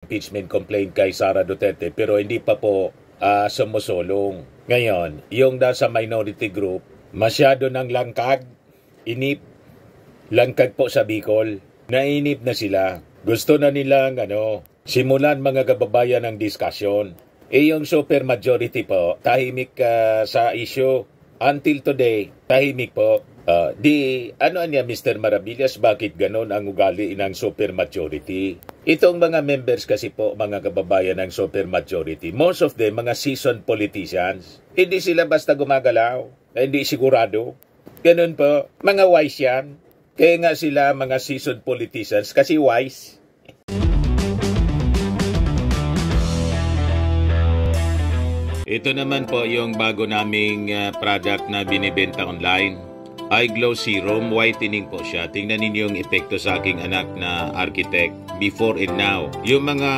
impeachment complaint kay Sara Duterte pero hindi pa po sumusulong. Ngayon, yung nasa minority group, masyado ng langkag, langkag po sa Bicol, nainip na sila. Gusto na nilang simulan mga kababayan ng diskusyon. Yung super majority po, tahimik sa issue. Until today, tahimik po. Niya Mr. Maravillas, bakit ganon ang ugali ng super majority? Itong mga members kasi po, mga kababayan ng super majority, most of them, mga seasoned politicians, hindi sila basta gumagalaw, hindi sigurado. Ganun po, mga wise yan. Kaya nga sila mga seasoned politicians kasi wise. Ito naman po yung bago naming product na binibenta online. iGlow Serum, whitening po siya. Tingnan ninyo yung epekto sa aking anak na architect before and now. Yung mga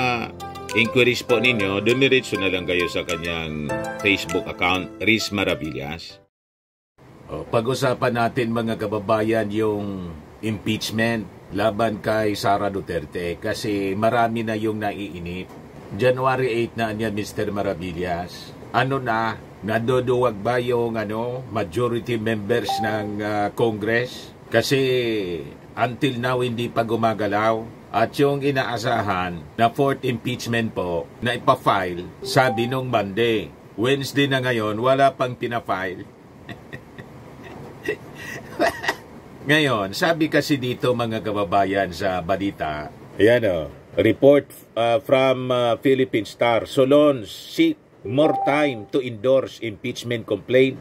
inquiries po ninyo, dumiretso na lang kayo sa kanyang Facebook account, Riz Maravillas. Pag-usapan natin mga kababayan yung impeachment laban kay Sara Duterte kasi marami na yung naiinip. January 8 na niya Mr. Maravillas. Naduduwag ba yung majority members ng Congress? Kasi until now hindi pa gumagalaw. At yung inaasahan na fourth impeachment po na ipafile, sabi nung Monday. Wednesday na ngayon, wala pang pinafile. Ngayon, sabi kasi dito mga kababayan sa balita, report from Philippine Star, Solon seek more time to endorse impeachment complaint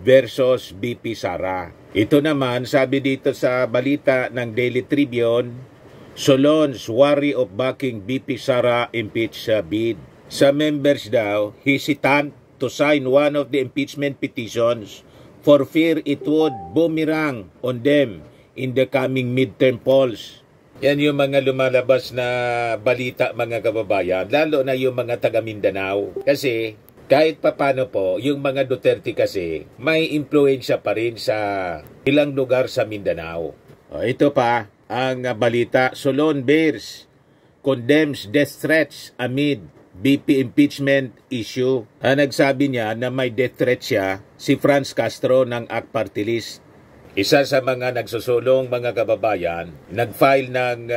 versus BP Sara. Ito naman, sabi dito sa balita ng Daily Tribune, Solon's worry of backing BP Sara impeach bid. Sa members daw, hesitant to sign one of the impeachment petitions for fear it would boomerang on them in the coming midterm polls. Yan yung mga lumalabas na balita mga kababayan, lalo na yung mga taga Mindanao. Kasi kahit papano po, yung mga Duterte kasi may impluensya pa rin sa ilang lugar sa Mindanao. Ito pa ang balita, Solon Bears condemns death threats amid BP impeachment issue. Nagsabi niya na may death threat siya si Franz Castro ng ACT Party List. Isa sa mga nagsusulong mga kababayan, nag-file ng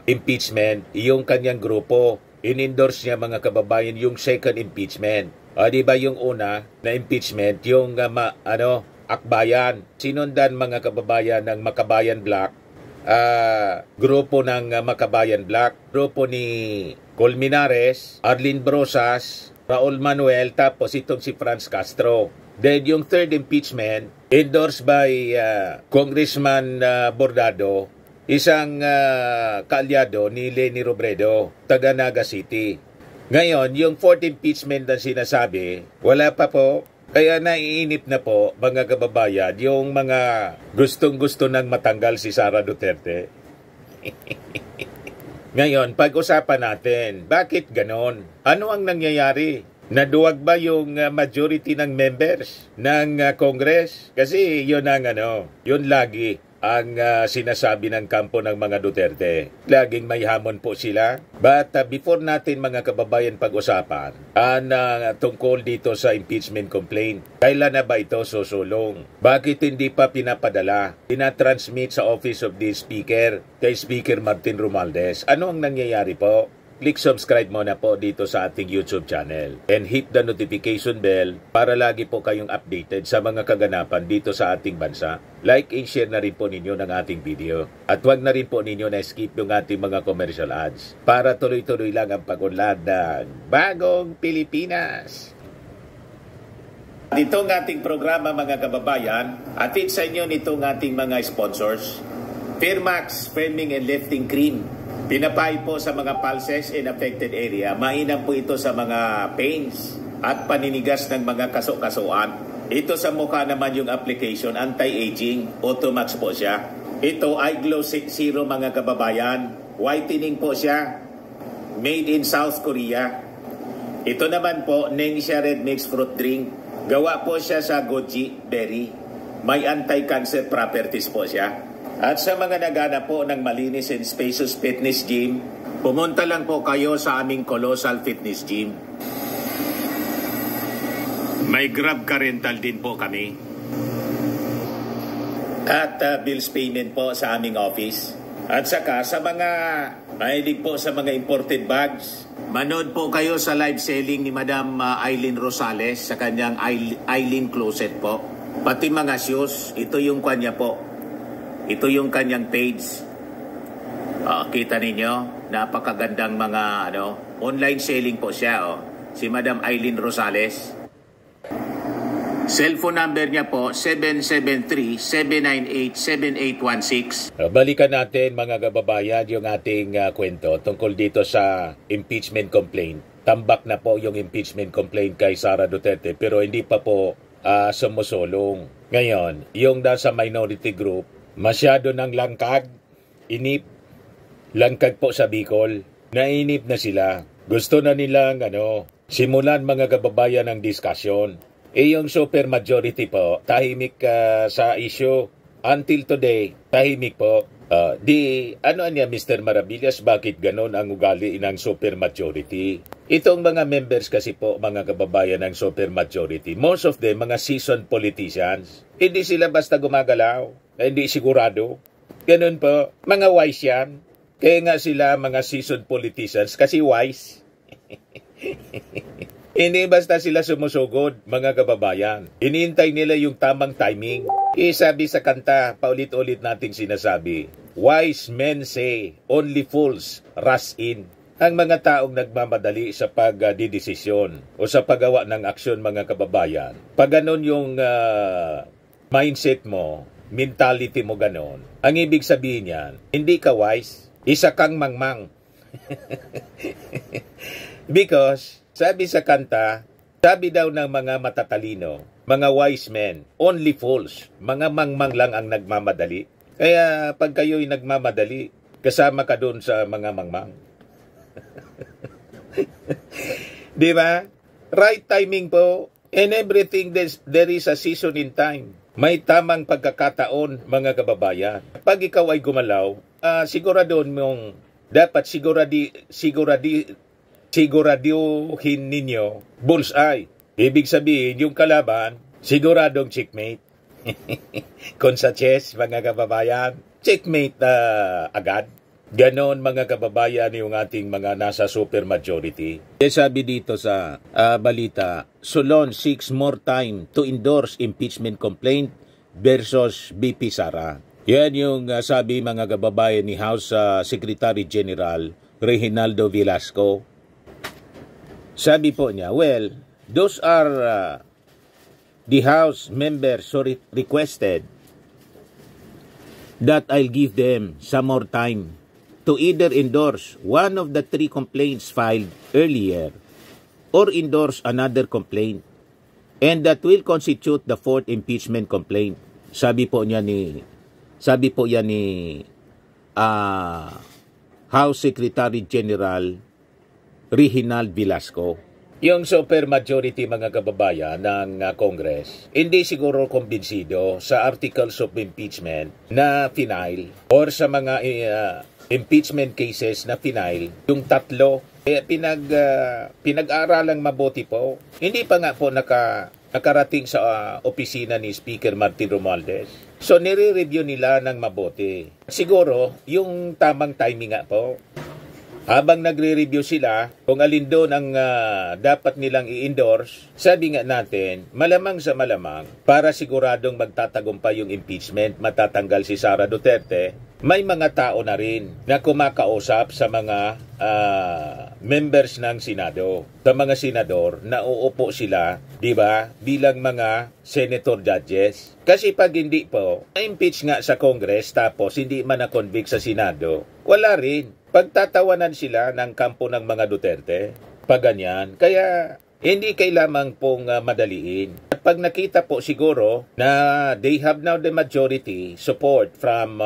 impeachment, yung kanyang grupo. In-endorse niya mga kababayan yung second impeachment. Di ba yung una na impeachment, yung Akbayan. Sinundan mga kababayan ng Makabayan Black, grupo ng Makabayan Black, grupo ni Colmenares, Arlene Brosas, Raul Manuel, tapos itong si Franz Castro. Then yung third impeachment, endorsed by Congressman Bordado, isang kaalyado ni Leni Robredo, taga Naga City. Ngayon, yung fourth impeachment na sinasabi, wala pa po. Kaya naiinip na po, mga kababayan, yung mga gustong-gusto nang matanggal si Sara Duterte. Ngayon, pag-usapan natin, bakit ganon? Ano ang nangyayari? Naduwag ba yung majority ng members ng Congress? Kasi yun ang yun lagi ang sinasabi ng kampo ng mga Duterte. Laging may hamon po sila. But before natin mga kababayan pag-usapan tungkol dito sa impeachment complaint, kailan na ba ito susulong? Bakit hindi pa pinapadala? Tinatransmit sa Office of the Speaker kay Speaker Martin Romualdez. Ano ang nangyayari po? Click subscribe muna po dito sa ating YouTube channel and hit the notification bell para lagi po kayong updated sa mga kaganapan dito sa ating bansa. Like and share na rin po ninyo ng ating video. At huwag na rin po ninyo na skip yung ating mga commercial ads para tuloy-tuloy lang ang pag-unlad ng Bagong Pilipinas. Itong ating programa mga kababayan, atid sa inyo nitong ating mga sponsors. Firmax Firming and Lifting Cream. Pinapay po sa mga pulses in affected area. Mainam po ito sa mga pains at paninigas ng mga kaso-kasuan. Ito sa mukha naman yung application, anti-aging, Automax po siya. Ito iGlow Serum mga kababayan. Whitening po siya. Made in South Korea. Ito naman po, Nengxia Red Mix Fruit Drink. Gawa po siya sa goji berry. May anti-cancer properties po siya. At sa mga nagana po ng malinis and spacious fitness gym, Pumunta lang po kayo sa aming Colossal Fitness Gym. May Grab car rental din po kami. At bills payment po sa aming office. At saka sa mga mahilig po sa mga imported bags, manood po kayo sa live selling ni Madam Eileen Rosales sa kanyang Eileen Closet po. Pati mga shoes, ito yung kanya po. Ito yung kanyang page. Kita ninyo, napakagandang mga online selling po siya. Si Madam Eileen Rosales. Cellphone number niya po, 773-798-7816. Balikan natin mga kababayan yung ating kwento tungkol dito sa impeachment complaint. Tambak na po yung impeachment complaint kay Sara Duterte pero hindi pa po sumusulong. Ngayon, yung nasa minority group, masyado ng langkag, langkag po sa Bicol, nainip na sila. Gusto na nilang simulan mga kababayan ng diskusyon. Yung super majority po, tahimik sa issue. Until today, tahimik po. Ano niya Mr. Maravillas, bakit ganon ang ugali ng super majority? Itong mga members kasi po, mga kababayan ng super majority, most of them, mga seasoned politicians, hindi sila basta gumagalaw, hindi sigurado. Ganon po, mga wise yan. Kaya nga sila mga seasoned politicians kasi wise. Hindi basta sila sumusugod, mga kababayan. Hinihintay nila yung tamang timing. Sabi sa kanta, paulit-ulit nating sinasabi, wise men say, only fools rush in. Ang mga taong nagmamadali sa pagdidesisyon o sa paggawa ng aksyon, mga kababayan. Pag ganon yung mindset mo, mentality mo ganon, ang ibig sabihin yan, hindi ka wise, isa kang mangmang. Because, sabi sa kanta, sabi daw ng mga matatalino, mga wise men, only fools, mga mangmang lang ang nagmamadali. Kaya pag kayo'y nagmamadali, kasama ka doon sa mga mangmang. Di ba? Right timing po. And everything, there is a season in time. May tamang pagkakataon, mga kababayan. Pag ikaw ay gumalaw, siguraduhin mong dapat siguraduhin ninyo bullseye. Ibig sabihin, yung kalaban, siguradong checkmate. Kung sa chess, mga kababayan, checkmate agad. Ganon, mga kababayan, yung ating mga nasa super majority. Sabi dito sa balita, Solon seeks more time to endorse impeachment complaint versus BP Sara. Yan yung sabi, mga kababayan, ni House Secretary General Reginaldo Velasco. Sabi po niya, well, those are the House members who requested that I'll give them some more time to either endorse one of the 3 complaints filed earlier or endorse another complaint. And that will constitute the 4th impeachment complaint. Sabi po yan ni House Secretary General Reginald Velasco. Yung super majority, mga kababayan, ng Congress, hindi siguro kumbinsido sa articles of impeachment na final or sa mga impeachment cases na final, yung 3, pinag-aaralang mabuti po. Hindi pa nga po nakarating sa opisina ni Speaker Martin Romualdez. So, nire-review nila ng mabuti. Siguro, yung tamang timing nga po, habang nagre-review sila, kung alin doon ang dapat nilang i-endorse, sabi nga natin, malamang sa malamang, para siguradong magtatagumpay yung impeachment, matatanggal si Sara Duterte, may mga tao na rin na kumakausap sa mga members ng Senado, sa mga senador na uupo sila, di ba, bilang mga senator judges. Kasi pag hindi po, na-impeach nga sa Congress tapos hindi man na-convict sa Senado, wala rin. Pagtatawanan sila ng kampo ng mga Duterte, pag ganyan. Kaya hindi kailangan pong madaliin. At pag nakita po siguro na they have now the majority support from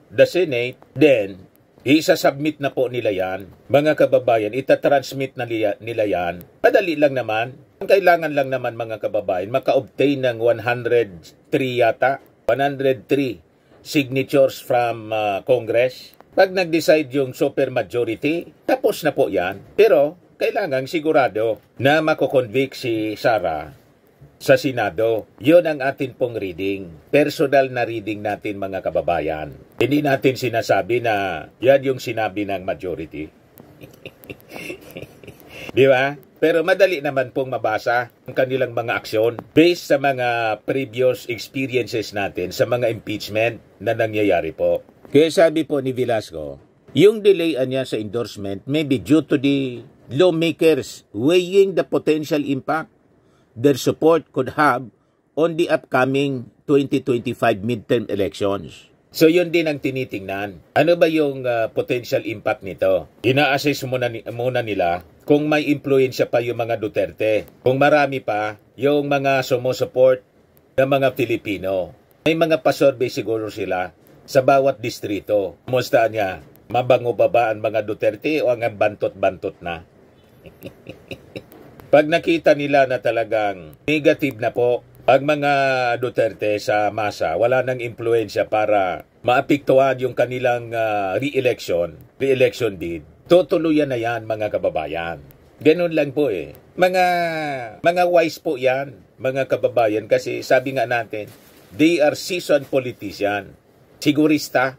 the Senate, then isasubmit na po nila yan. Mga kababayan, itatransmit na nila yan. Madali lang naman. Ang kailangan lang naman, mga kababayan, maka-obtain ng 103 yata, 103 signatures from Congress. Pag nag-decide yung supermajority, tapos na po yan. Pero kailangan sigurado na mako-convict si Sara sa Senado. Yun ang atin pong reading. Personal na reading natin, mga kababayan. Hindi natin sinasabi na yan yung sinabi ng majority. Di ba? Pero madali naman pong mabasa ang kanilang mga aksyon based sa mga previous experiences natin sa mga impeachment na nangyayari po. Kaya sabi po ni Velasco, yung delay niya sa endorsement may be due to the lawmakers weighing the potential impact their support could have on the upcoming 2025 midterm elections. So yun din ang tinitingnan. Ano ba yung potential impact nito? Ina-assess muna nila kung may impluensya pa yung mga Duterte. Kung marami pa yung mga sumusupport ng mga Filipino. May mga pasurvey siguro sila sa bawat distrito. Kumusta niya? Mabango ba ang mga Duterte o ang bantot-bantot na? Pag nakita nila na talagang negative na po ang mga Duterte sa masa, wala nang impluensya para maapektuhan yung kanilang re-election bid, tutuluyan na yan, mga kababayan. Ganun lang po eh. Mga wise po yan, mga kababayan, kasi sabi nga natin, they are seasoned politician, sigurista.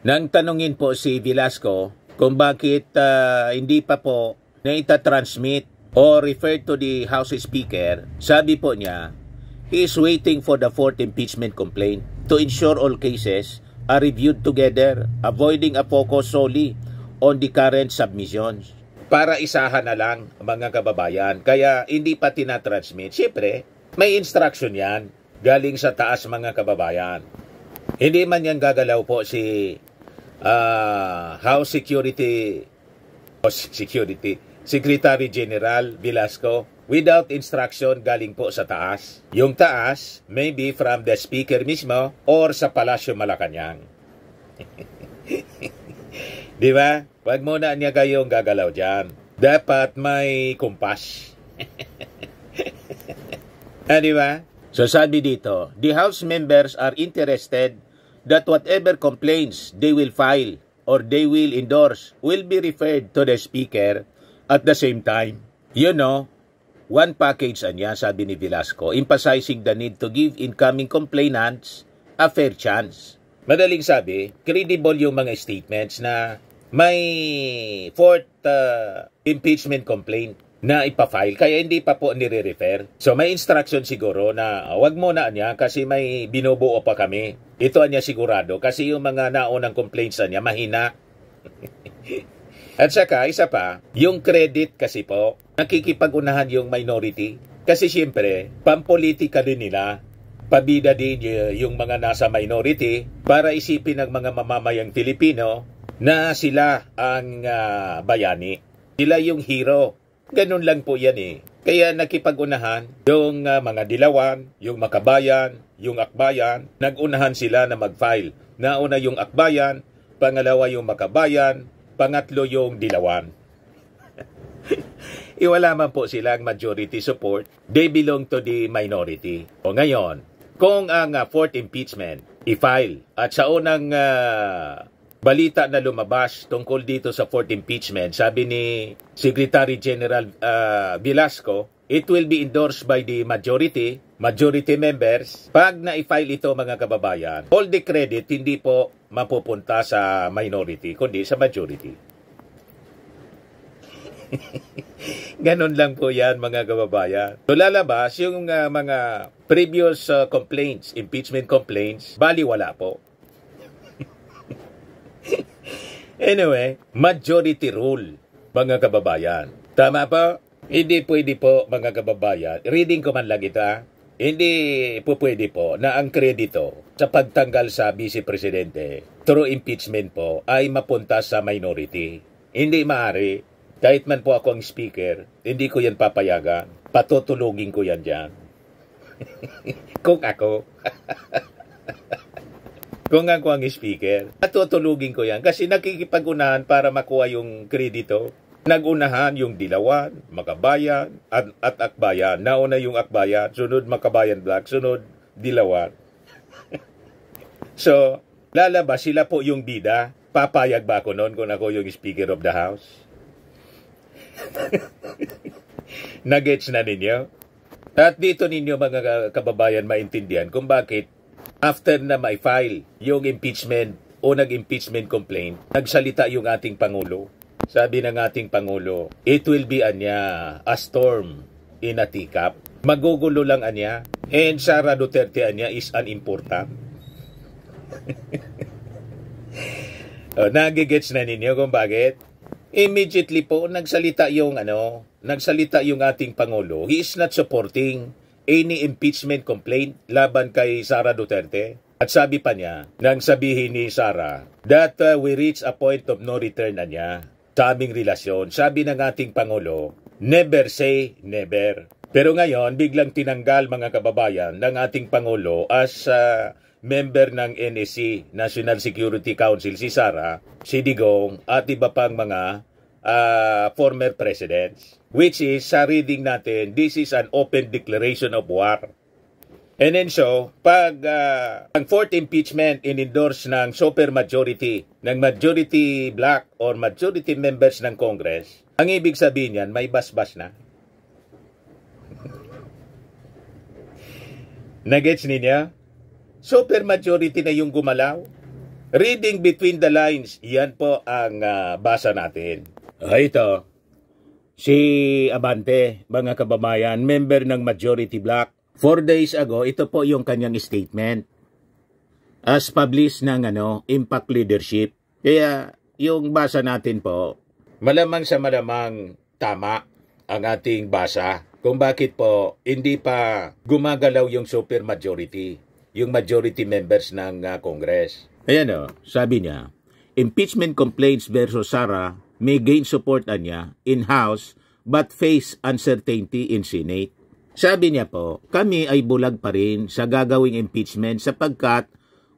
Nang tanungin po si Velasco kung bakit hindi pa po na itatransmit o refer to the House Speaker, sabi po niya, he is waiting for the fourth impeachment complaint to ensure all cases are reviewed together, avoiding a focus solely on the current submissions. Para isahan na lang, mga kababayan. Kaya hindi pa tinatransmit. Siyempre, may instruction yan galing sa taas, mga kababayan. Hindi man yan gagalaw po si House Secretary General Velasco without instruction galing po sa taas. Yung taas, maybe from the Speaker mismo or sa Palasyo Malacanang. Di ba? Wag muna niya kayong gagalaw dyan. Dapat may kumpas. Di ba? So sabi dito, the House members are interested that whatever complaints they will file or they will endorse will be referred to the Speaker at the same time. You know, one package niya, sabi ni Velasco, emphasizing the need to give incoming complainants a fair chance. Madaling sabi, credible yung mga statements na may fourth impeachment complaint na ipafile, kaya hindi pa po nire-refer. So may instruction siguro na wag muna niya kasi may binubuo pa kami. Ito niya sigurado kasi yung mga naunang complaints niya mahina. At saka, isa pa, yung credit kasi po, nakikipag-unahan yung minority. Kasi siyempre, pampolitika din nila. Pabida din yung mga nasa minority para isipin ng mga mamamayang Filipino na sila ang bayani. Sila yung hero. Ganun lang po yan eh. Kaya nakipag-unahan yung mga dilawan, yung makabayan, yung akbayan. Nag-unahan sila na mag-file. Nauna yung akbayan, pangalawa yung makabayan, pangatlo yung dilawan. Iwala man po silang majority support, they belong to the minority. O ngayon, kung ang fourth impeachment i-file at sa unang balita na lumabas tungkol dito sa fourth impeachment, sabi ni Secretary General Velasco, it will be endorsed by the majority members. Pag na-file ito, mga kababayan, all the credit hindi po mapupunta sa minority, kundi sa majority. Ganon lang po yan, mga kababayan. So lalabas yung mga previous complaints, impeachment complaints, baliwala po. Anyway, majority rule, mga kababayan. Tama po? Hindi pwede po, mga kababayan. Reading ko man lang ito, hindi po pwede po na ang kredito sa pagtanggal sa Vice Presidente through impeachment po ay mapunta sa minority. Hindi maaari. Kahit man po ako ang speaker, hindi ko yan papayagan. Patutulugin ko yan dyan. Kung ako. Kung ako ang speaker, patutulugin ko yan. Kasi nakikipag-unahan para makuha yung kredito. Nag-unahan yung dilawan, makabayan, at akbayan. Nauna yung akbayan, sunod makabayan black, sunod dilawan. So, lalabas sila po yung bida. Papayag ba ako noon kung ako yung Speaker of the House? Nagets na ninyo? At dito ninyo mga kababayan maintindihan kung bakit after na ma-file yung impeachment o nag-impeachment complaint, nagsalita yung ating Pangulo. Sabi ng ating Pangulo, it will be a storm in a teacup. Magugulo lang anya. And Sara Duterte anya is unimportant. Nagigets na ninyo kung bakit? Immediately po nagsalita yung ating Pangulo. He is not supporting any impeachment complaint laban kay Sara Duterte. At sabi pa niya, nang sabihin ni Sara, that we reach a point of no return na niya sa aming relasyon. Sabi ng ating Pangulo, never say never. Pero ngayon, biglang tinanggal mga kababayan ng ating Pangulo as member ng NSC, National Security Council, si Sara, si Digong, at iba pang mga former presidents. Which is, sa reading natin, this is an open declaration of war. And then so, pag ang fourth impeachment in-endorse ng supermajority, ng majority black or majority members ng Congress, ang ibig sabihin yan, may basbas na. Nagets niya? Supermajority na yung gumalaw. Reading between the lines, yan po ang basa natin. Ito, si Abante, mga kababayan, member ng majority black. 4 days ago, ito po yung kanyang statement as published ng Impact Leadership. Kaya yung basa natin po, malamang sa malamang tama ang ating basa kung bakit po hindi pa gumagalaw yung supermajority, yung majority members ng Congress. Ayan sabi niya, impeachment complaints versus Sara may gain support niya in-house but face uncertainty in Senate. Sabi niya po, kami ay bulag pa rin sa gagawing impeachment sapagkat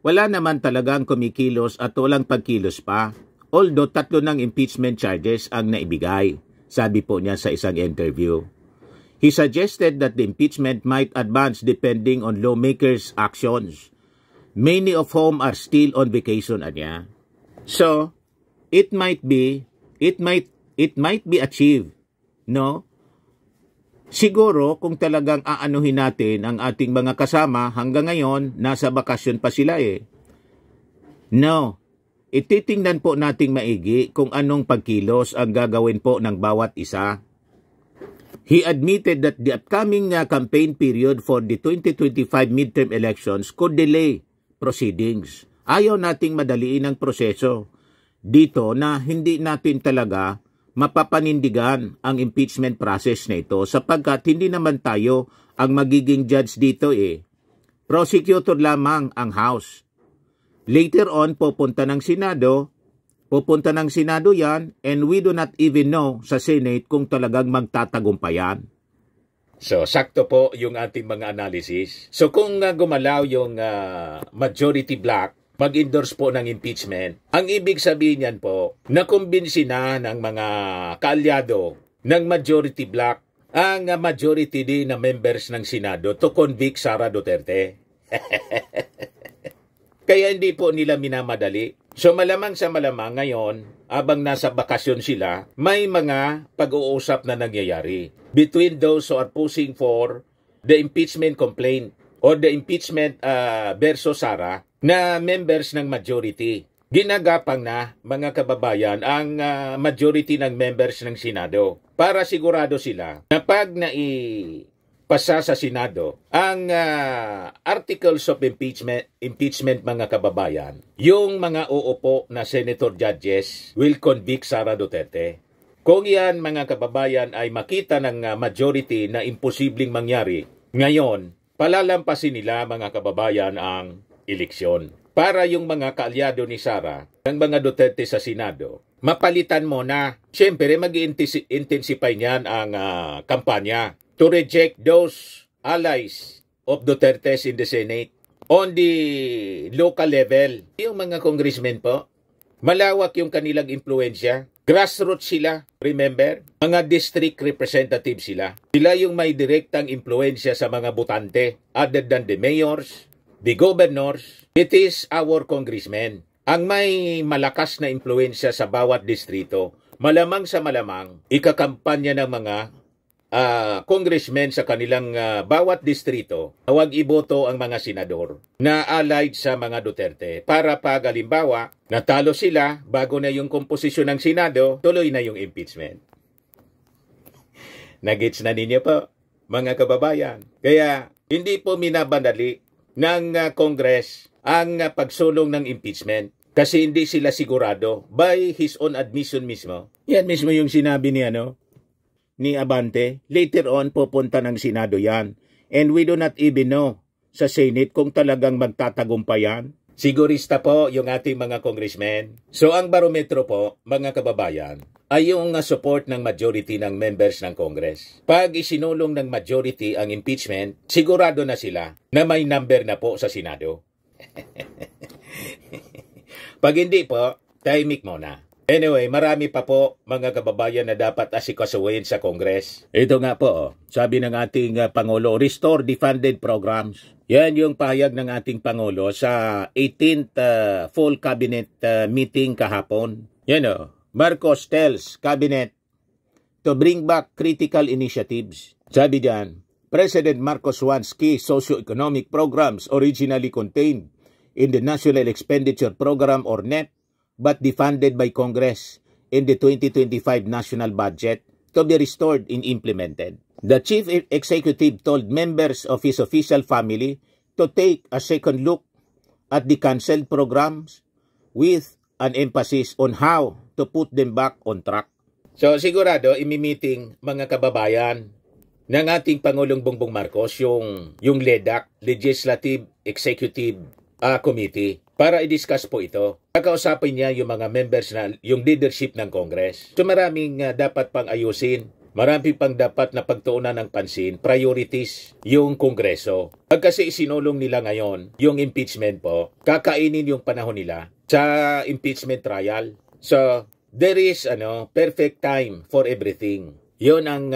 wala naman talagang kumikilos at walang pagkilos pa. Although 3 ng impeachment charges ang naibigay, sabi po niya sa isang interview. He suggested that the impeachment might advance depending on lawmakers' actions, many of whom are still on vacation niya. So, it might be achieved, no? Siguro kung talagang aanuhin natin ang ating mga kasama hanggang ngayon, nasa bakasyon pa sila No, ititingnan po nating maigi kung anong pagkilos ang gagawin po ng bawat isa. He admitted that the upcoming campaign period for the 2025 midterm elections could delay proceedings. Ayaw nating madaliin ang proseso dito na hindi natin talaga mapapanindigan ang impeachment process na ito sapagkat hindi naman tayo ang magiging judge dito Prosecutor lamang ang House. Later on, pupunta ng Senado yan and we do not even know sa Senate kung talagang magtatagumpayan. So, sakto po yung ating mga analysis. So, kung gumalaw yung majority black, mag-endorse po ng impeachment, ang ibig sabihin yan po, nakumbinsi na ng mga kaalyado ng majority black ang majority din na members ng Senado to convict Sara Duterte. Kaya hindi po nila minamadali. So malamang sa malamang ngayon, abang nasa bakasyon sila, may mga pag-uusap na nangyayari between those who are pushing for the impeachment complaint or the impeachment versus Sara na members ng majority. Ginagapang na, mga kababayan, ang majority ng members ng Senado para sigurado sila na pag naipasa sa Senado ang articles of impeachment mga kababayan, yung mga uupo na senator judges will convict Sara Duterte. Kung yan mga kababayan ay makita ng majority na imposibleng mangyari, ngayon palalampasin nila mga kababayan ang eleksyon. Para yung mga kaalyado ni Sara, ng mga Duterte sa Senado, mapalitan mo na. Siyempre, mag-intensify niyan ang kampanya to reject those allies of Duterte in the Senate. On the local level, yung mga congressmen po, malawak yung kanilang impluensya. Grassroots sila, remember? Mga district representative sila. Sila yung may direktang impluensya sa mga botante other than the mayors, the governors. It is our congressmen ang may malakas na impluensya sa bawat distrito, malamang sa malamang, ikakampanya ng mga congressmen sa kanilang bawat distrito, huwag iboto ang mga senador na allied sa mga Duterte para pag halimbawa, natalo sila bago na yung komposisyon ng Senado, tuloy na yung impeachment. Nagets na ninyo po, mga kababayan. Kaya hindi po minabandali ng Congress ang pagsulong ng impeachment kasi hindi sila sigurado by his own admission mismo. Yan mismo yung sinabi ni Abante, later on pupunta ng Senado yan. And we do not even know sa Senate kung talagang magtatagumpay yan. Sigurista po yung ating mga congressmen. So ang barometro po, mga kababayan, ay yung support ng majority ng members ng Congress. Pag isinulong ng majority ang impeachment, sigurado na sila na may number na po sa Senado. Pag hindi po, tahimik muna. Anyway, marami pa po mga kababayan na dapat asikasuhin sa Congress. Ito nga po, sabi ng ating Pangulo, restore defunded programs. Yan yung pahayag ng ating Pangulo sa 18th full cabinet meeting kahapon. Yan Marcos tells cabinet to bring back critical initiatives. Sabi diyan, President Marcos wants key socio-economic programs originally contained in the National Expenditure Program or NEP but defunded by Congress in the 2025 national budget to be restored and implemented. The Chief Executive told members of his official family to take a second look at the cancelled programs with an emphasis on how to put them back on track. So sigurado, imi-meeting mga kababayan ng ating Pangulong Bongbong Marcos yung LEDAC, Legislative Executive Committee, para i-discuss po ito. Kakausapin niya yung mga members na yung leadership ng Congress. So maraming dapat pang ayusin. Marami pang dapat na pagtuunan ng pansin, priorities yung Kongreso. Pag kasi isinulong nila ngayon, yung impeachment po, kakainin yung panahon nila sa impeachment trial. So, there is perfect time for everything. Yun ang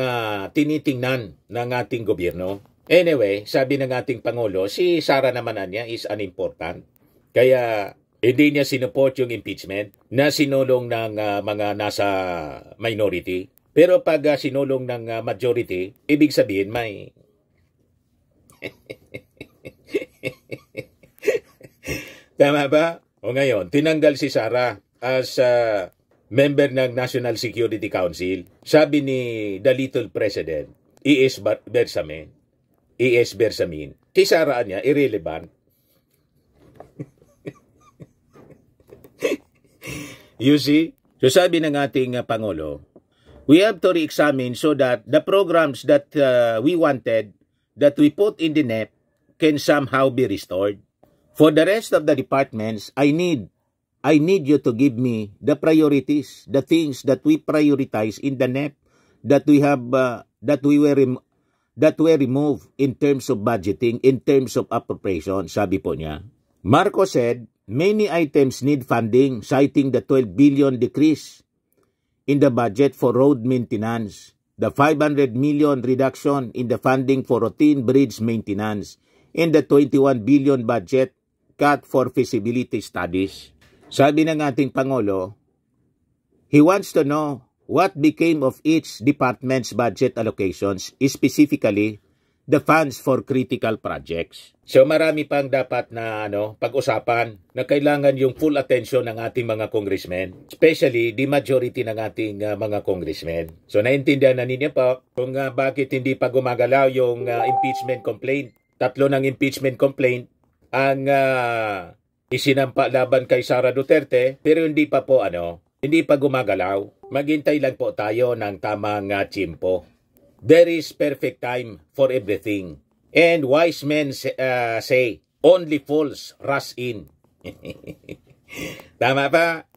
tinitingnan ng ating gobyerno. Anyway, sabi ng ating Pangulo, si Sara naman niya is unimportant. Kaya hindi niya sinuport yung impeachment na sinulong ng mga nasa minority. Pero pag sinulong ng majority, ibig sabihin may... Tama ba? O ngayon, tinanggal si Sara as member ng National Security Council. Sabi ni the little president, E.S. Bersamin, si Sara niya, irrelevant. You see? So sabi ng ating Pangulo, we have to re-examine so that the programs that we wanted, that we put in the NEP, can somehow be restored. For the rest of the departments, I need you to give me the priorities, the things that we prioritize in the NEP, that were removed in terms of budgeting, in terms of appropriation, sabi po niya. Marcos said, many items need funding, citing the 12 billion decrease in the budget for road maintenance, the 500 million reduction in the funding for routine bridge maintenance, and the 21 billion budget cut for feasibility studies. Sabi ng ating Pangulo, he wants to know what became of each department's budget allocations, specifically the funds for critical projects. So marami pang dapat na pag-usapan na kailangan yung full attention ng ating mga congressmen, especially the majority ng ating mga congressmen. So naintindihan na ninyo po kung bakit hindi pa gumagalaw yung impeachment complaint. 3 ng impeachment complaint ang isinampa laban kay Sara Duterte, pero hindi pa po hindi pa gumagalaw. Maghintay lang po tayo ng tamang tiyempo. There is perfect time for everything. And wise men say, only fools rush in. Tama ba?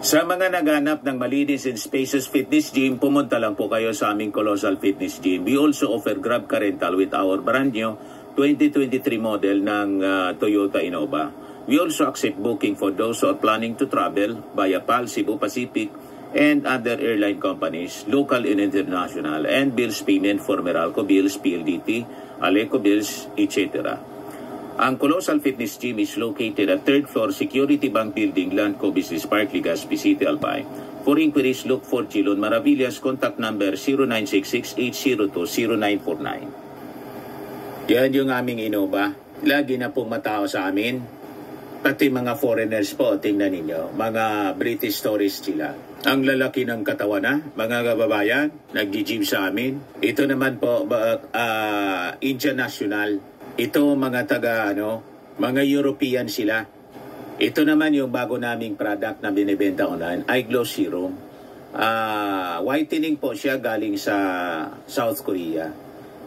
Sa mga naghanap ng malinis and spacious fitness gym, pumunta lang po kayo sa aming Colossal Fitness Gym. We also offer Grab Car Rental with our brand new 2023 model ng Toyota Innova. We also accept booking for those who are planning to travel via PAL, Cebu Pacific, and other airline companies, local and international, and bills payment for Meralco Bills, PLDT, Aleco Bills, etc. Ang Colossal Fitness Gym is located at 3rd floor Security Bank Building, Landco Business Park, Legazpi City, Albay. For inquiries, look for Gilon Maravillas. Contact number 0966-802-0949. Yan yung aming Innova. Lagi na pong matao sa amin. Pati mga foreigners po, tingnan ninyo. Mga British tourists sila. Ang lalaki ng katawan na, mga kababayan, nag-gym sa amin. Ito naman po, Indian National. Ito mga mga European sila. Ito naman yung bago naming product na binibenta online, Eye Glow Serum. Whitening po siya galing sa South Korea.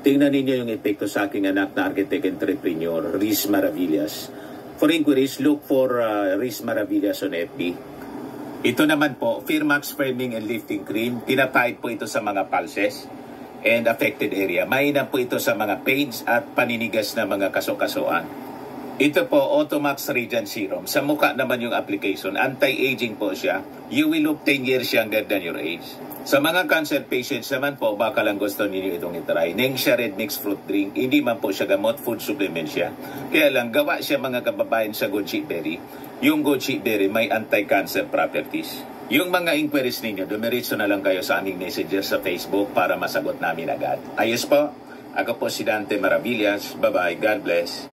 Tingnan ninyo yung epekto sa aking anak na architect entrepreneur, Riz Maravillas. For inquiries, look for Riz Maravillas on FB. Ito naman po, Firmax Firming and Lifting Cream. Tinapahid po ito sa mga pulses and affected area. Mainam po ito sa mga pains at paninigas na mga kaso-kasuan. Ito po, Automax Radiant Serum. Sa mukha naman yung application. Anti-aging po siya. You will look 10 years younger than your age. Sa mga cancer patients naman po, baka lang gusto ninyo itong itry. Nengxia Red Mix Fruit Drink. Hindi man po siya gamot, food supplement siya. Kaya lang, gawa siya mga kababayan sa goji berry. Yung goji berry may anti-cancer properties. Yung mga inquiries ninyo, dumiritso na lang kayo sa aming messenger sa Facebook para masagot namin agad. Ayos po, ako po si Dante Maravillas. Bye-bye. God bless.